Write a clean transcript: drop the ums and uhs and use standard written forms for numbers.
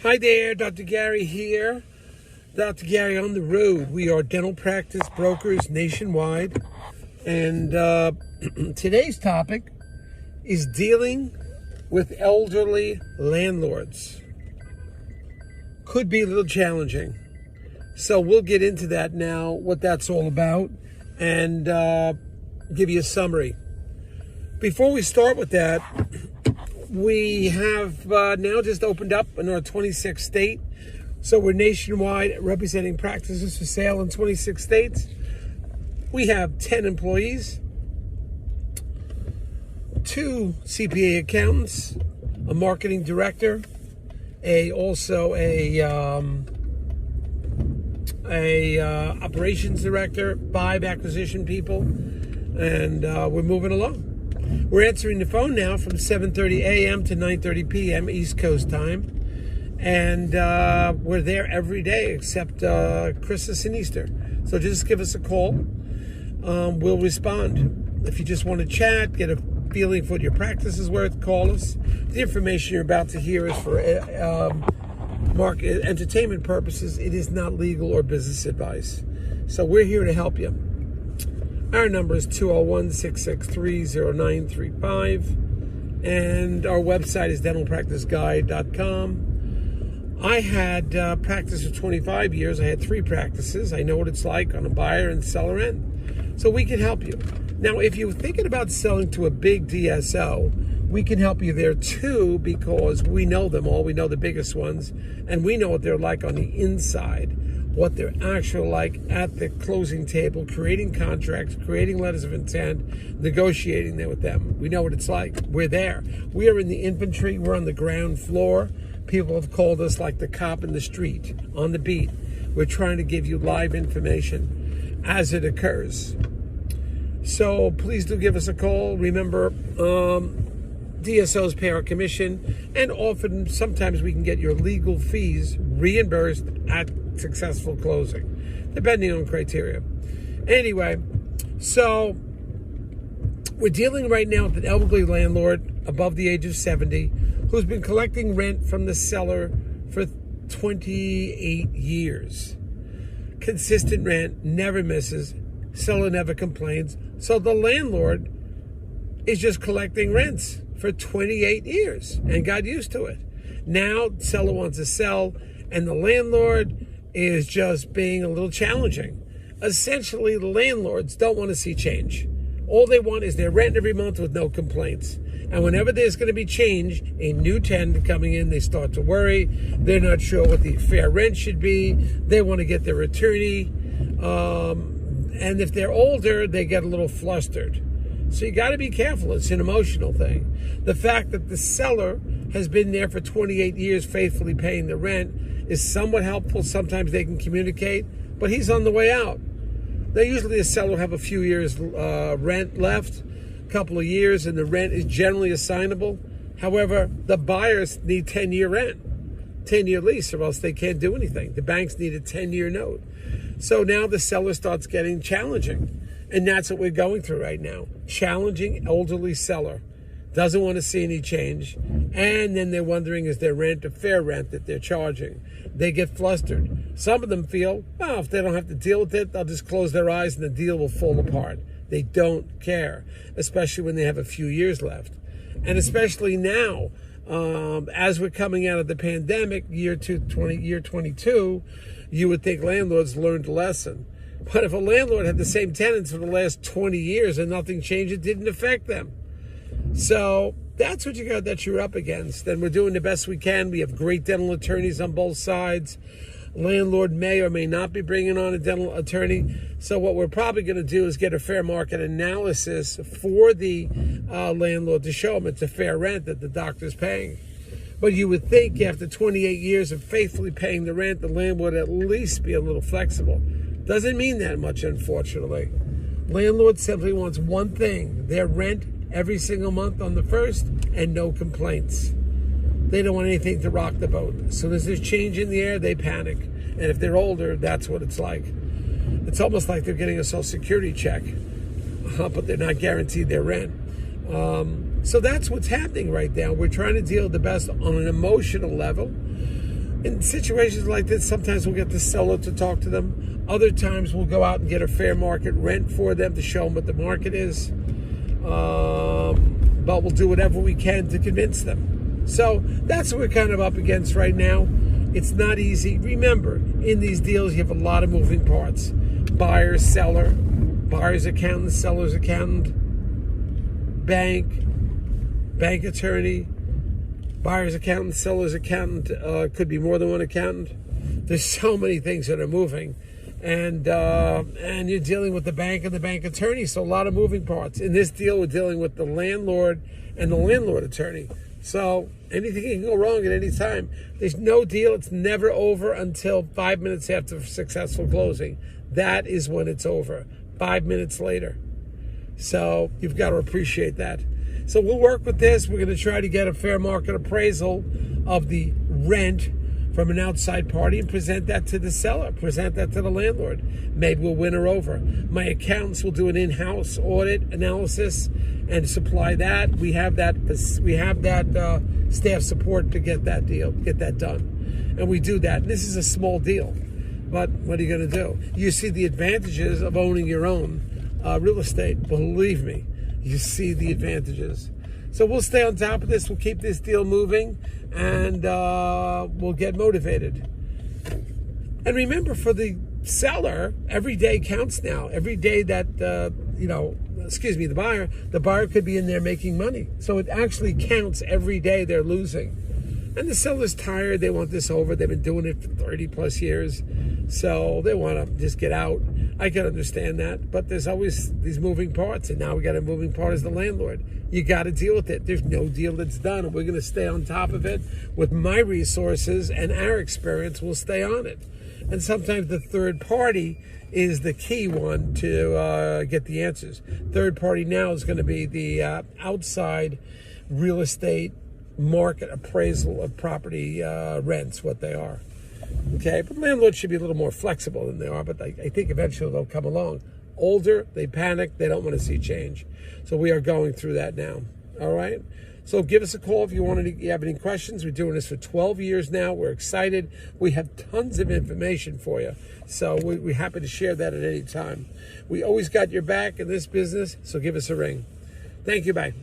Hi there, Dr. Gary here. Dr. Gary on the road. We are dental practice brokers nationwide. And today's topic is dealing with elderly landlords. Could be a little challenging. So we'll get into that now, what that's all about, and give you a summary. Before we start with that, we have now just opened up in our 26th state. So we're nationwide representing practices for sale in 26 states. We have 10 employees, 2 CPA accountants, a marketing director, also a operations director, 5 acquisition people, and we're moving along. We're answering the phone now from 7:30 a.m. to 9:30 p.m. East Coast time. And we're there every day except Christmas and Easter. So just give us a call. We'll respond. If you just want to chat, get a feeling for what your practice is worth, call us. The information you're about to hear is for market entertainment purposes. It is not legal or business advice. So we're here to help you. Our number is 201-663-0935. And our website is dentalpracticeguide.com. I had practice for 25 years. I had 3 practices. I know what it's like on a buyer and seller end. So we can help you. Now, if you're thinking about selling to a big DSO, we can help you there too, because we know them all. We know the biggest ones, and we know what they're like on the inside, what they're actually like at the closing table, creating contracts, creating letters of intent, negotiating there with them. We know what it's like. We're there. We are in the infantry. We're on the ground floor. People have called us like the cop in the street, on the beat. We're trying to give you live information as it occurs. So please do give us a call. Remember, DSOs pay our commission, and often, sometimes we can get your legal fees reimbursed at successful closing, depending on criteria. Anyway, so we're dealing right now with an elderly landlord above the age of 70 who's been collecting rent from the seller for 28 years. Consistent rent, never misses, seller never complains. So the landlord is just collecting rents for 28 years and got used to it. Now, the seller wants to sell, and the landlord is just being a little challenging. Essentially, the landlords don't want to see change. All they want is their rent every month with no complaints. And whenever there's going to be change, a new tenant coming in, they start to worry. They're not sure what the fair rent should be. They want to get their attorney. And if they're older, they get a little flustered. So you got to be careful. It's an emotional thing. The fact that the seller has been there for 28 years faithfully paying the rent is somewhat helpful. Sometimes they can communicate, but he's on the way out. Now, usually a seller will have a few years rent left, a couple of years, and the rent is generally assignable. However, the buyers need 10-year rent, 10-year lease, or else they can't do anything. The banks need a 10-year note. So now the seller starts getting challenging. And that's what we're going through right now. Challenging elderly seller. Doesn't want to see any change. And then they're wondering, is their rent a fair rent that they're charging? They get flustered. Some of them feel, well, if they don't have to deal with it, they'll just close their eyes and the deal will fall apart. They don't care, especially when they have a few years left. And especially now, as we're coming out of the pandemic, year 22, you would think landlords learned a lesson. But if a landlord had the same tenants for the last 20 years and nothing changed, it didn't affect them. So that's what you're up against. And we're doing the best we can. We have great dental attorneys on both sides. Landlord may or may not be bringing on a dental attorney. So what we're probably going to do is get a fair market analysis for the landlord to show them it's a fair rent that the doctor's paying. But you would think after 28 years of faithfully paying the rent, the landlord would at least be a little flexible. Doesn't mean that much, unfortunately. Landlord simply wants one thing: their rent every single month on the first, and no complaints. They don't want anything to rock the boat. As soon as there's change in the air, they panic. And if they're older, that's what it's like. It's almost like they're getting a Social Security check, but they're not guaranteed their rent. So that's what's happening right now. We're trying to deal the best on an emotional level. In situations like this, sometimes we'll get the seller to talk to them. Other times we'll go out and get a fair market rent for them to show them what the market is. But we'll do whatever we can to convince them. So that's what we're kind of up against right now. It's not easy. Remember, in these deals, you have a lot of moving parts. Buyer, seller, buyer's accountant, seller's accountant, bank attorney, buyer's accountant, seller's accountant, could be more than one accountant. There's so many things that are moving. And you're dealing with the bank and the bank attorney, so a lot of moving parts. In this deal, we're dealing with the landlord and the landlord attorney. So anything can go wrong at any time. There's no deal. It's never over until 5 minutes after successful closing. That is when it's over, 5 minutes later. So you've got to appreciate that. So we'll work with this. We're going to try to get a fair market appraisal of the rent from an outside party and present that to the seller, present that to the landlord. Maybe we'll win her over. My accountants will do an in-house audit analysis and supply that. We have that staff support to get that done. And we do that. This is a small deal, but what are you going to do? You see the advantages of owning your own real estate. Believe me, you see the advantages. So we'll stay on top of this. We'll keep this deal moving, and we'll get motivated. And remember, for the seller, every day counts now. Every day that, the buyer could be in there making money. So it actually counts every day they're losing. And the seller's tired. They want this over. They've been doing it for 30 plus years. So they want to just get out. I can understand that. But there's always these moving parts. And now we got a moving part as the landlord. You got to deal with it. There's no deal that's done. And we're going to stay on top of it. With my resources and our experience, we'll stay on it. And sometimes the third party is the key one to get the answers. Third party now is going to be the outside real estate market appraisal of property rents, what they are. Okay, but landlords should be a little more flexible than they are, but I think eventually they'll come along. Older, they panic, they don't want to see change. So we are going through that now. All right? So give us a call if you have any questions. We're doing this for 12 years now. We're excited. We have tons of information for you. So we're happy to share that at any time. We always got your back in this business, so give us a ring. Thank you. Bye.